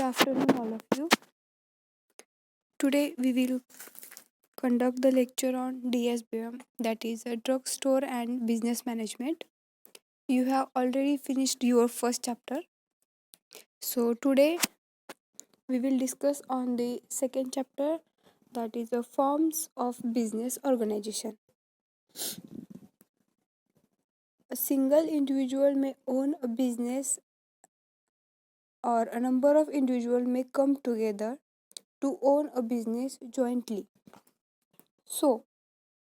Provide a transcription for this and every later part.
Good afternoon, all of you. Today we will conduct the lecture on DSBM, that is a drugstore and business management. You have already finished your first chapter. So today we will discuss on the second chapter, that is the forms of business organization. A single individual may own a business or a number of individuals may come together to own a business jointly. So,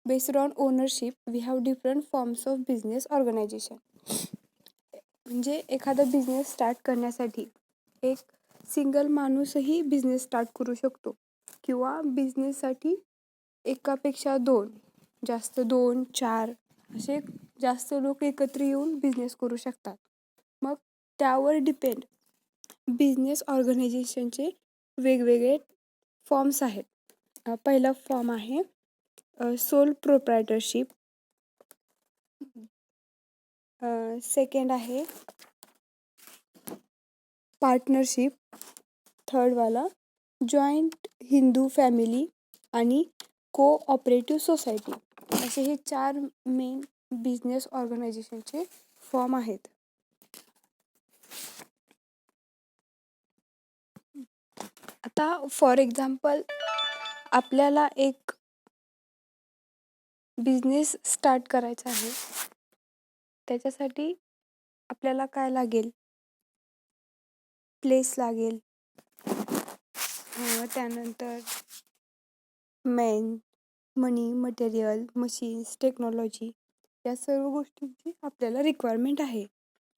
based on ownership, we have different forms of business organization. म्हणजे एखादा business start करण्यासाठी एक single माणूसही business start करू शकतो किंवा बिझनेससाठी एकापेक्षा दोन, चार असे जास्त लोक एकत्र येऊन बिझनेस करू शकतात. मग त्यावर डिपेंड बिझनेस ऑर्गनायझेशनचे वेगवेगळे फॉर्म्स आहेत. पहिला फॉर्म आहे सोल प्रोप्रायटरशिप. सेकंड आहे पार्टनरशिप. थर्डवाला जॉईंट हिंदू फॅमिली आणि कोऑपरेटिव्ह सोसायटी. असे हे 4 मेन बिझनेस ऑर्गनायझेशनचे फॉर्म आहेत. आता फॉर एक्झाम्पल आपल्याला एक बिझनेस स्टार्ट करायचा आहे. त्याच्यासाठी आपल्याला काय लागेल? प्लेस लागेल, त्यानंतर मनी, मटेरियल, मशीन्स, टेक्नॉलॉजी या सर्व गोष्टींची आपल्याला रिक्वायरमेंट आहे.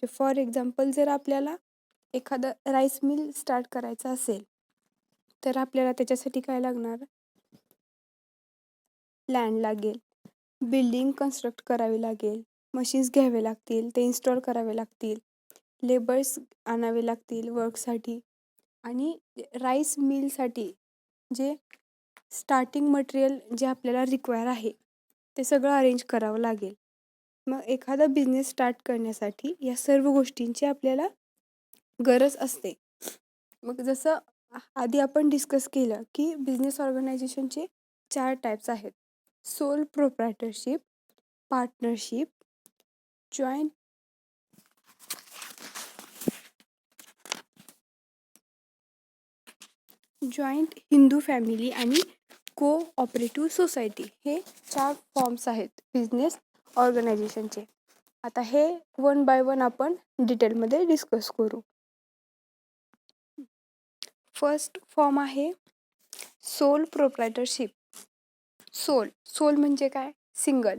फॉर एक्झाम्पल जर आपल्याला एखादं राईस मिल स्टार्ट करायचं असेल तर आपल्याला त्याच्यासाठी काय लागणार? लँड लागेल, बिल्डिंग कन्स्ट्रक्ट करावी लागेल, मशीन्स घ्यावे लागतील, ते इन्स्टॉल करावे लागतील, लेबर्स आणावे लागतील वर्कसाठी आणि राईस मिलसाठी जे स्टार्टिंग मटेरियल जे आपल्याला रिक्वायर आहे ते सगळं अरेंज करावं लागेल. मग एखादा बिझनेस स्टार्ट करण्यासाठी या सर्व गोष्टींची आपल्याला गरज असते. मग जसं आधी आपण डिस्कस केलं की बिझनेस ऑर्गनायझेशनचे 4 टाईप्स आहेत. Sole proprietorship, partnership, joint Hindu family आणि कोऑपरेटिव्ह सोसायटी. हे 4 फॉर्म्स आहेत बिझनेस ऑर्गनायझेशनचे. आता हे 1 बाय 1 आपण डिटेलमध्ये डिस्कस करू. फर्स्ट फॉर्म आहे सोल प्रोप्रायटरशिप. सोल म्हणजे काय? सिंगल.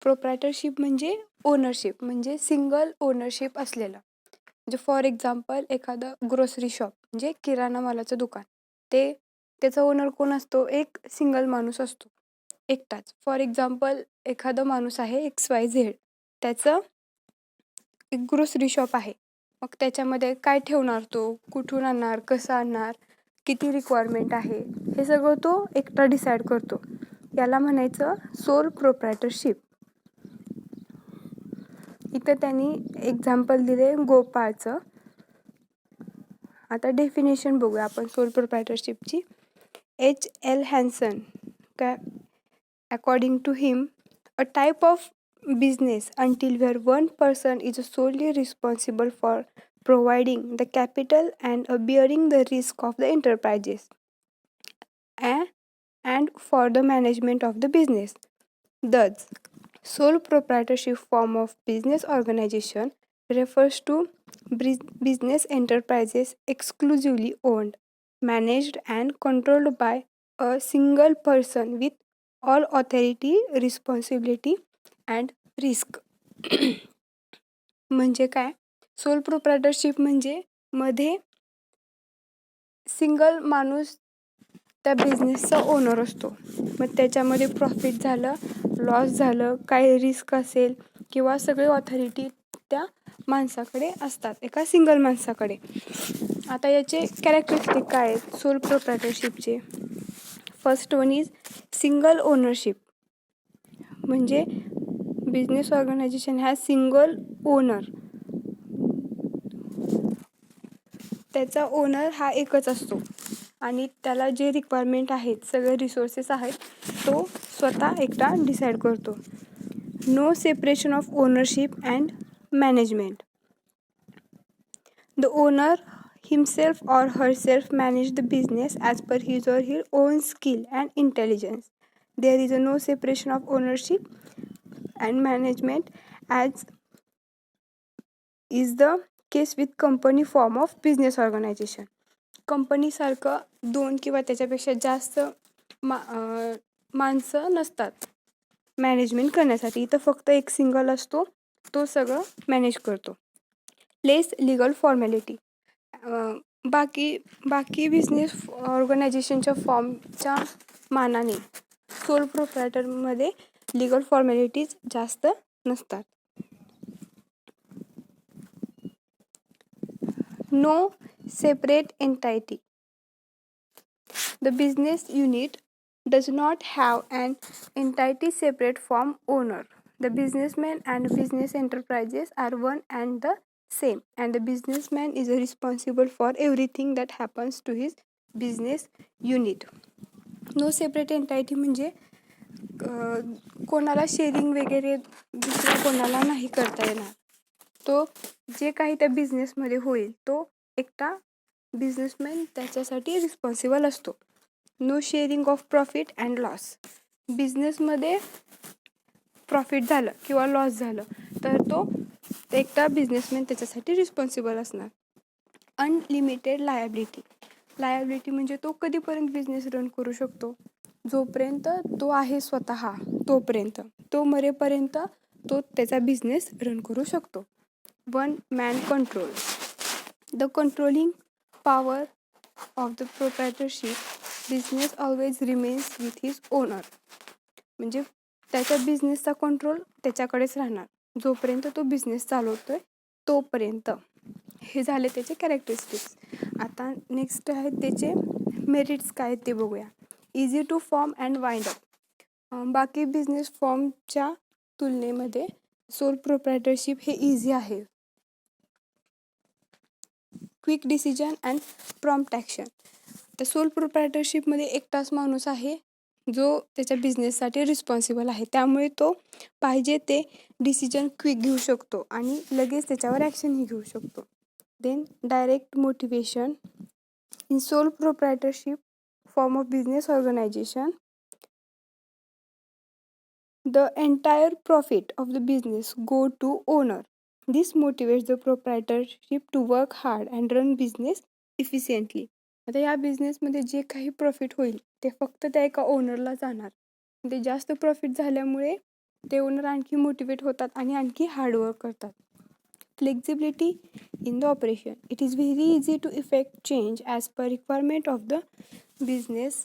प्रोप्रायटरशिप म्हणजे ओनरशिप, म्हणजे सिंगल ओनरशिप असलेलं. म्हणजे फॉर एक्झाम्पल एखादं ग्रोसरी शॉप म्हणजे किराणा मालाचं दुकान, त्याचा ओनर कोण असतो? एक सिंगल माणूस असतो, एकटाच. फॉर एक्झाम्पल एखादा माणूस आहे XYZ, त्याचं एक ग्रोसरी शॉप आहे. मग त्याच्यामध्ये काय ठेवणार? तो कुठून आणणार, कसं आणणार, किती रिक्वायरमेंट आहे, हे सगळं तो एकटा डिसाईड करतो. याला म्हणायचं सोल प्रोप्रायटरशिप. इथं त्यांनी एक्झाम्पल दिले गोपाळचं. आता डेफिनेशन बघूया आपण सोल प्रोप्रायटरशिपची. H.L. हॅन्सन काय according to him a type of business until where one person is solely responsible for providing the capital and bearing the risk of the enterprises and for the management of the business. Thus, sole proprietorship form of business organization refers to business enterprises exclusively owned, managed and controlled by a single person with all authority, responsibility and risk. म्हणजे काय? Soul प्रोप्रायटरशिप म्हणजे मध्ये single माणूस त्या बिझनेसचा owner असतो. मग त्याच्यामध्ये profit झालं, लॉस झालं, काय रिस्क असेल किंवा सगळे ऑथॉरिटी त्या माणसाकडे असतात, एका सिंगल माणसाकडे. आता याचे कॅरेक्टरिस्टिक काय आहेत सोल प्रोप्रायटरशिपचे? First one is single ownership. म्हणजे business organization has single owner. त्याचा ओनर हा एकच असतो आणि त्याला जे रिक्वायरमेंट आहेत, सगळे रिसोर्सेस आहेत, तो स्वतः एकटा डिसाईड करतो. No separation of ownership and management. The owner himself or herself manage the business as per his or her own skill and intelligence. There is no separation of ownership and management as is the case with company form of business organization. कंपनीसारखं 2 किंवा त्याच्यापेक्षा जास्त माणसं नसतात management करण्यासाठी. इथं फक्त एक single असतो, तो सगळं मॅनेज करतो. Less legal formality. बाकी बिझनेस ऑर्गनायझेशनच्या फॉर्मच्या मानाने सोल प्रोप्रायटरमध्ये लिगल फॉर्मॅलिटीज जास्त नसतात. No separate entity. The business unit does not have an entity separate from owner. The businessman and business enterprises are one and the same, and the businessman is responsible for everything that happens to his business unit. No separate entity म्हणजे कोणाला sharing वगैरे दुसऱ्या कोणाला नाही करता येणार. तो जे काही त्या बिझनेसमध्ये होईल तो एकटा बिझनेसमॅन त्याच्यासाठी रिस्पॉन्सिबल असतो. No sharing of profit and loss. बिझनेसमध्ये प्रॉफिट झालं किंवा लॉस झालं तर तो एकटा बिझनेसमॅन त्याच्यासाठी रिस्पॉन्सिबल असणार. अनलिमिटेड लायबिलिटी म्हणजे तो कधीपर्यंत बिझनेस रन करू शकतो, जोपर्यंत तो आहे स्वतः तोपर्यंत, तो मरेपर्यंत तो त्याचा बिझनेस रन करू शकतो. One man control. The controlling power of the proprietorship business always remains with his owner. म्हणजे त्याच्या बिझनेसचा कंट्रोल त्याच्याकडेच राहणार जोपर्यंत तो बिझनेस चालवतोय तोपर्यंत. हे झाले त्याचे कॅरेक्टरिस्टिक्स. आता नेक्स्ट आहेत त्याचे मेरिट्स काय आहेत ते बघूया. Easy to form and wind up. बाकी बिझनेस फॉर्मच्या तुलनेमध्ये सोल प्रोप्रायटरशिप हे इझी आहे. Quick decision and prompt action. तर सोल प्रोप्रायटरशिपमध्ये एकटाच माणूस आहे जो त्याच्या बिझनेससाठी रिस्पॉन्सिबल आहे, त्यामुळे तो पाहिजे ते डिसिजन क्विक घेऊ शकतो आणि लगेच त्याच्यावर ॲक्शनही घेऊ शकतो. Then direct motivation. In sole proprietorship form of business organization, the entire profit of the business go to owner. This motivates the proprietorship to work hard and run business efficiently. आता या बिझनेसमध्ये जे काही प्रॉफिट होईल ते फक्त त्या एका ओनरला जाणार. ते जास्त प्रॉफिट झाल्यामुळे ते ओनर आणखी मोटिवेट होतात आणि आणखी हार्डवर्क करतात. Flexibility in the operation. It is very easy to effect change as per requirement of the business.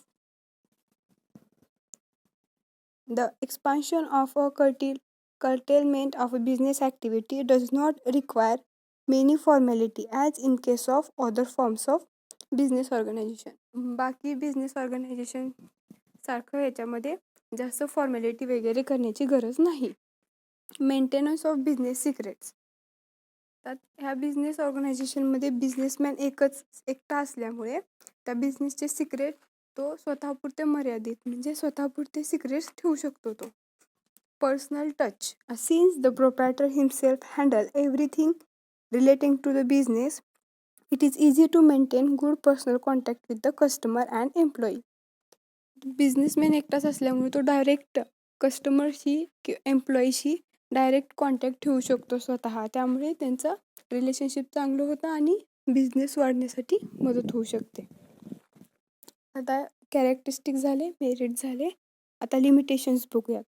The expansion of a curtailment of a business activity does not require many formality as in case of other forms of business organization. बाकी business organization सारखं याच्यामध्ये जास्त formality वगैरे करण्याची गरज नाही. Maintenance of business secrets. तर ह्या बिझनेस ऑर्गनायझेशनमध्ये बिझनेसमॅन एकटा असल्यामुळे त्या बिझनेसचे सिक्रेट तो स्वतःपुरते मर्यादित म्हणजे स्वतःपुरते सिक्रेट्स ठेवू शकतो तो. Personal touch. Since the proprietor himself handle everything relating to the business it is easy to maintain good personal contact with the customer and employee. Businessman एकटाच असल्यामुळे तो डायरेक्ट कस्टमरशी किंवा एम्प्लॉईशी डायरेक्ट कॉन्टॅक्ट ठेवू शकतो स्वतः, त्यामुळे त्यांचं रिलेशनशिप चांगलं होतं आणि बिझनेस वाढण्यासाठी मदत होऊ शकते. आता कॅरेक्टरिस्टिक झाले, मेरिट झाले. आता लिमिटेशन्स बघूयात.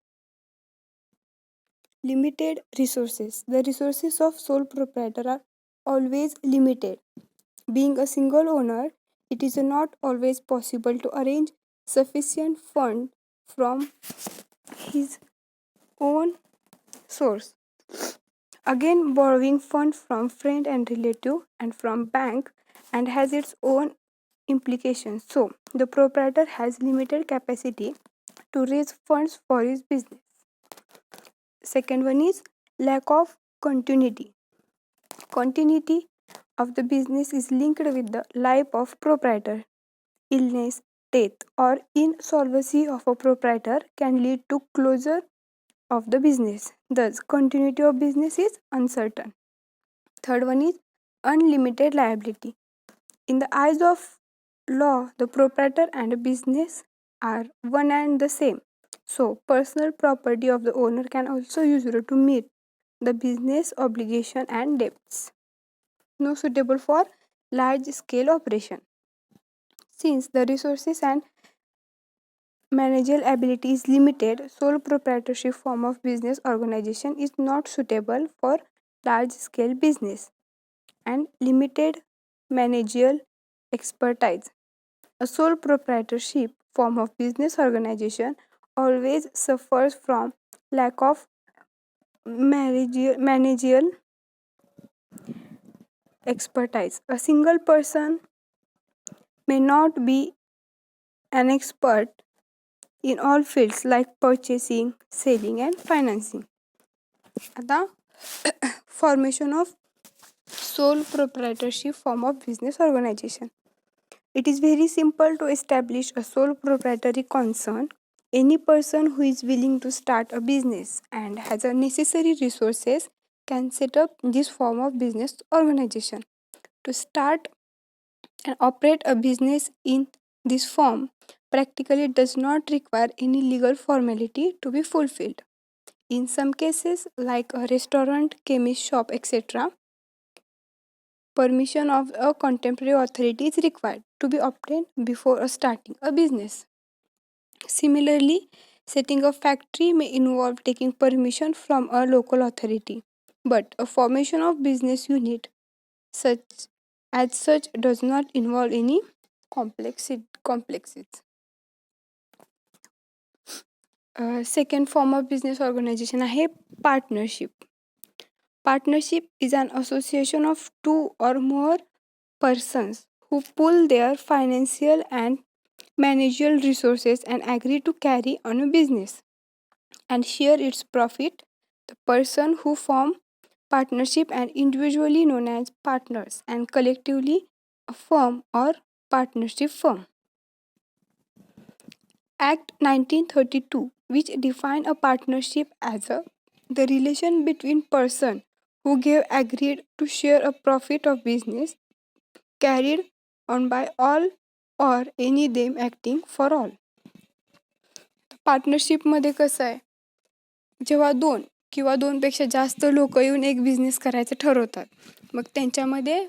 Limited resources. The resources of sole proprietor are always limited. Being a single owner, it is not always possible to arrange sufficient fund from his own source. Again, borrowing funds from friend and relative and from bank and has its own implications. So, the proprietor has limited capacity to raise funds for his business. Second one is lack of continuity. Continuity of the business is linked with the life of proprietor. Illness, death, or insolvency of a proprietor can lead to closure of the business. Thus, continuity of business is uncertain. Third one is unlimited liability. In the eyes of law, the proprietor and business are one and the same. So, personal property of the owner can also use it to meet the business obligation and debts. No suitable for large scale operation. Since the resources and managerial ability is limited, sole proprietorship form of business organization is not suitable for large scale business and limited managerial expertise. A sole proprietorship form of business organization always suffers from lack of managerial expertise. A single person may not be an expert in all fields like purchasing, selling, and financing. आता formation of sole proprietorship form of business organization. It is very simple to establish a sole proprietary concern. Any person who is willing to start a business and has a necessary resources can set up this form of business organization. To start and operate a business in this form practically does not require any legal formality to be fulfilled. In some cases, like a restaurant, chemist shop, etc., permission of a contemporary authority is required to be obtained before starting a business. Similarly, setting a factory may involve taking permission from a local authority, but a formation of business unit such as such does not involve any complexities. Second form of business organization आहे partnership. Partnership is an association of two or more persons who pool their financial and managerial resources and agree to carry on a business and share its profit. The person who form partnership and individually known as partners and collectively a firm or partnership firm. Act 1932, which defined a partnership as the relation between person who gave agreed to share a profit of business carried on by all or any them acting for all. पार्टनरशिपमध्ये कसं आहे, जेव्हा दोन किंवा दोनपेक्षा जास्त लोक येऊन एक बिझनेस करायचं ठरवतात, मग त्यांच्यामध्ये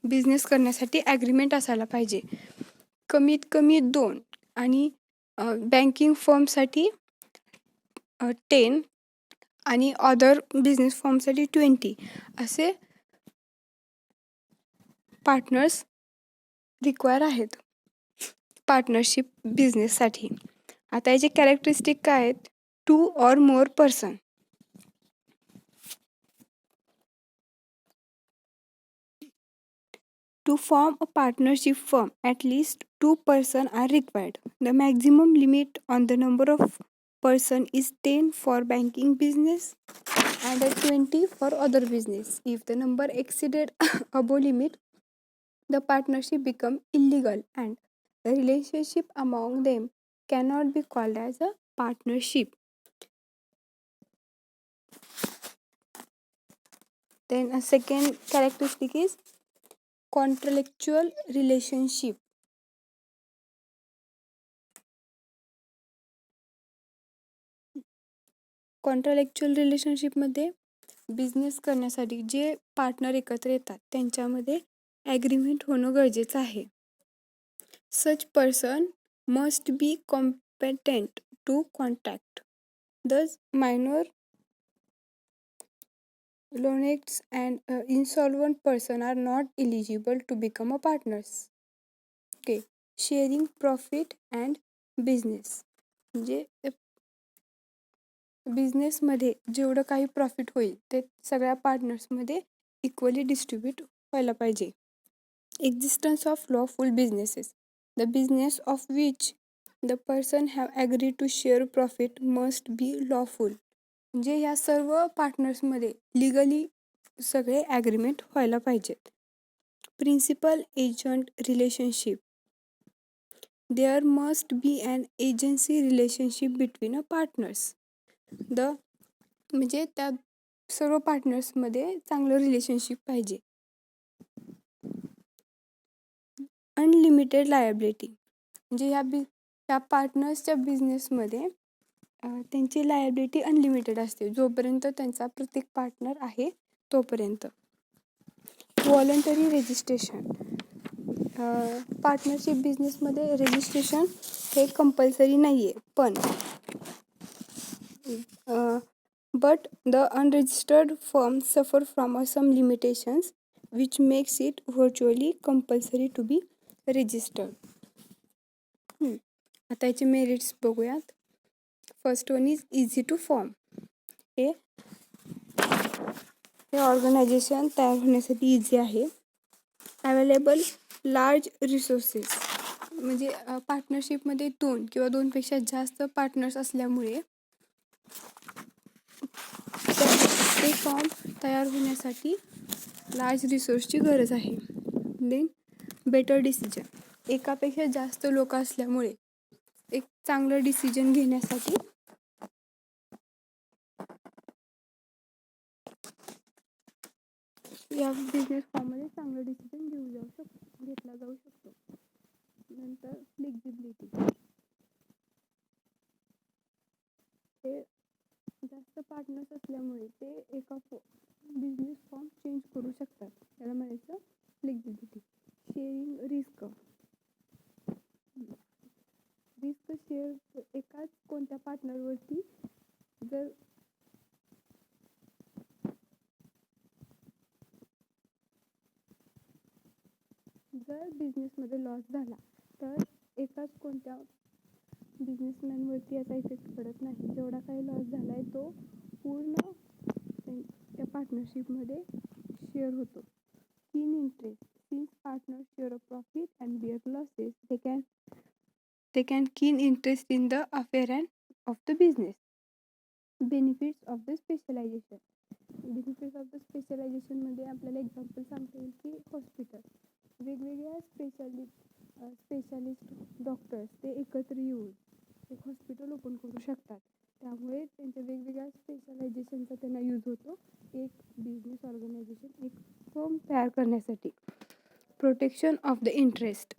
बिझनेस करण्यासाठी ॲग्रीमेंट असायला पाहिजे. कमीत कमी 2 आणि बँकिंग फर्मसाठी 10 आणि अदर बिझनेस फर्मसाठी 20 असे पार्टनर्स रिक्वायर आहेत पार्टनरशिप बिझनेससाठी. आता याचे कॅरेक्टरिस्टिक काय आहेत? 2 or more person. To form a partnership firm, at least 2 persons are required. The maximum limit on the number of persons is 10 for banking business and 20 for other business. If the number exceeded above limit, the partnership become illegal and the relationship among them cannot be called as a partnership. Then a second characteristic is contractual relationship. Contractual रिलेशनशिपमध्ये business करण्यासाठी जे partner एकत्र येतात त्यांच्यामध्ये agreement होणं गरजेचं आहे. Such person must be competent to contract. Thus minor lunatics and insolvent person are not eligible to become a partners. Okay. Sharing profit and business म्हणजे बिझनेसमध्ये जेवढं काही प्रॉफिट होईल ते सगळ्या पार्टनर्समध्ये इक्वली डिस्ट्रीब्यूट व्हायला पाहिजे. Existence of lawful businesses. The business of which the person have agree to share profit must be lawful. म्हणजे या सर्व पार्टनर्समध्ये लिगली सगळे ॲग्रीमेंट व्हायला पाहिजेत. Principal agent relationship. There must be an agency relationship between a partners. म्हणजे त्या सर्व पार्टनर्समध्ये चांगलं रिलेशनशिप पाहिजे. Unlimited liability. म्हणजे ह्या पार्टनर्सच्या बिझनेसमध्ये त्यांची लायबिलिटी अनलिमिटेड असते, जोपर्यंत त्यांचा प्रत्येक पार्टनर आहे तोपर्यंत. Voluntary registration. पार्टनरशिप बिझनेसमध्ये रजिस्ट्रेशन हे कंपल्सरी नाही आहे, पण but the unregistered firms suffer from some limitations which makes it virtually compulsory to be registered. आता याचे मेरिट्स बघूयात. First one is easy to form. हे ऑर्गनायझेशन तयार होण्यासाठी इझी आहे. Available large resources. म्हणजे पार्टनरशिपमध्ये 2 किंवा 2पेक्षा जास्त पार्टनर्स असल्यामुळे ते फॉर्म तयार होण्यासाठी लार्ज रिसोर्सची गरज आहे. Then better decision. एकापेक्षा जास्त लोक असल्यामुळे एक चांगलं डिसिजन घेण्यासाठी या बिझनेस फॉर्ममध्ये चांगलं डिसिजन घेतला जाऊ शकतो. नंतर फ्लेक्झिबिलिटी. ते जास्त पार्टनर्स असल्यामुळे ते एका बिझनेस फॉर्म चेंज करू शकतात, त्याला म्हणायचं flexibility. Sharing risk. Risk share एकाच कोणत्या पार्टनरवरती जर बिझनेसमध्ये लॉस झाला तर एकाच कोणत्या बिझनेसमॅनवरती याचा इफेक्ट पडत नाही. जेवढा काही लॉस झाला आहे तो पूर्ण त्या पार्टनरशिपमध्ये शेअर होतो. Keen interest. Since partner share a profit and bear losses, they can keen interest in the affair and of the business. Benefits of the specialization. Benefits of the स्पेशलायझेशनमध्ये आपल्याला एक्झाम्पल सांगता येईल की हॉस्पिटल, वेगवेगळ्या specialist doctors ते एकत्र येऊन एक हॉस्पिटल ओपन करू शकतात. त्यामुळे त्यांच्या वेगवेगळ्या स्पेशलायझेशनचा त्यांना यूज होतो एक बिझनेस ऑर्गनायझेशन, एक फर्म तयार करण्यासाठी. Protection of the interest.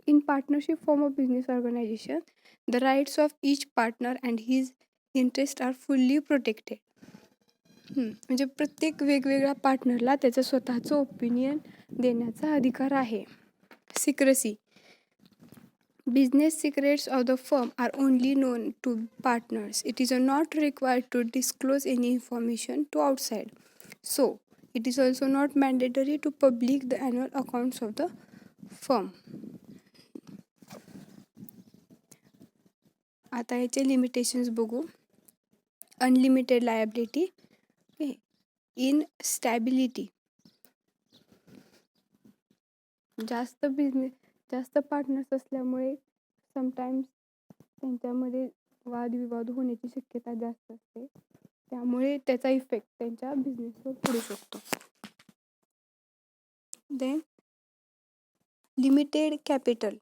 In partnership form of business organization, the rights of each partner and his interests are fully protected. म्हणजे प्रत्येक वेगवेगळ्या पार्टनरला त्याचं स्वतःचं ओपिनियन देण्याचा अधिकार आहे. Secrecy. Business secrets of the firm are only known to partners. It is not required to disclose any information to outside. So, it is also not mandatory to publish the annual accounts of the firm. आता याचे limitations बघू. Unlimited liability. Instability. जास्त partners असल्यामुळे sometimes त्यांच्यामध्ये वादविवाद होण्याची शक्यता जास्त असते, त्यामुळे त्याचा इफेक्ट त्यांच्या बिझनेसवर पडू शकतो. Then limited capital.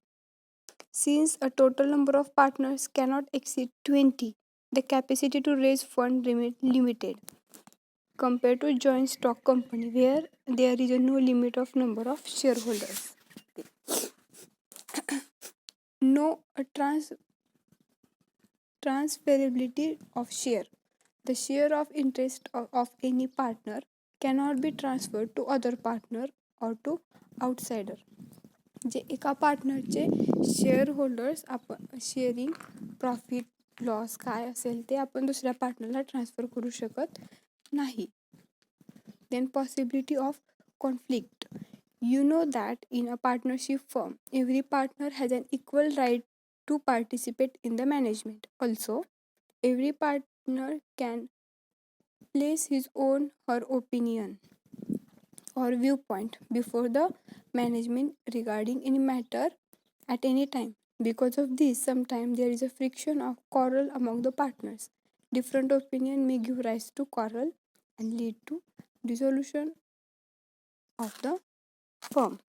Since a total number of partners cannot exceed 20, the capacity to raise fund remains limited compared to joint stock company where there is no limit of number of shareholders. No transferability of share. The share of interest of any partner cannot be transferred to other partner or to outsider. जे एका पार्टनरचे share holders आपण sharing profit loss काय असेल ते आपण दुसऱ्या पार्टनरला transfer करू शकत नाही. Then possibility of conflict. You know that in a partnership firm, every partner has an equal right to participate in the management. Also, every partner can place his own her opinion or viewpoint before the management regarding any matter at any time. Because of this, sometimes there is a friction of quarrel among the partners. Different opinion may give rise to quarrel and lead to dissolution of the firm.